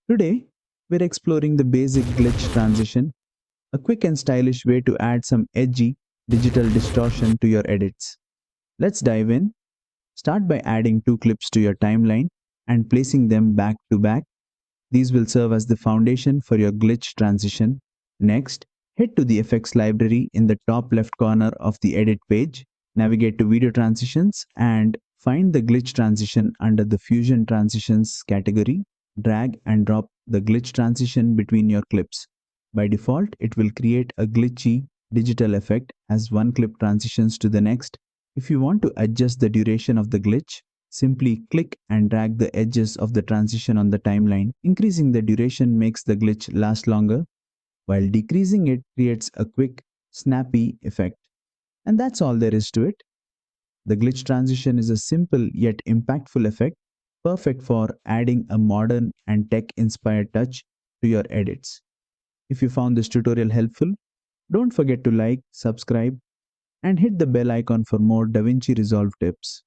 Today, we're exploring the basic glitch transition, a quick and stylish way to add some edgy digital distortion to your edits. Let's dive in. Start by adding two clips to your timeline and placing them back to back. These will serve as the foundation for your glitch transition. Next, head to the effects library in the top left corner of the edit page, navigate to video transitions, and find the glitch transition under the fusion transitions category. Drag and drop the glitch transition between your clips. By default, it will create a glitchy digital effect as one clip transitions to the next. If you want to adjust the duration of the glitch, simply click and drag the edges of the transition on the timeline. Increasing the duration makes the glitch last longer, while decreasing it creates a quick, snappy effect. And that's all there is to it. The glitch transition is a simple yet impactful effect, perfect for adding a modern and tech inspired touch to your edits. If you found this tutorial helpful, don't forget to like, subscribe, and hit the bell icon for more DaVinci Resolve tips.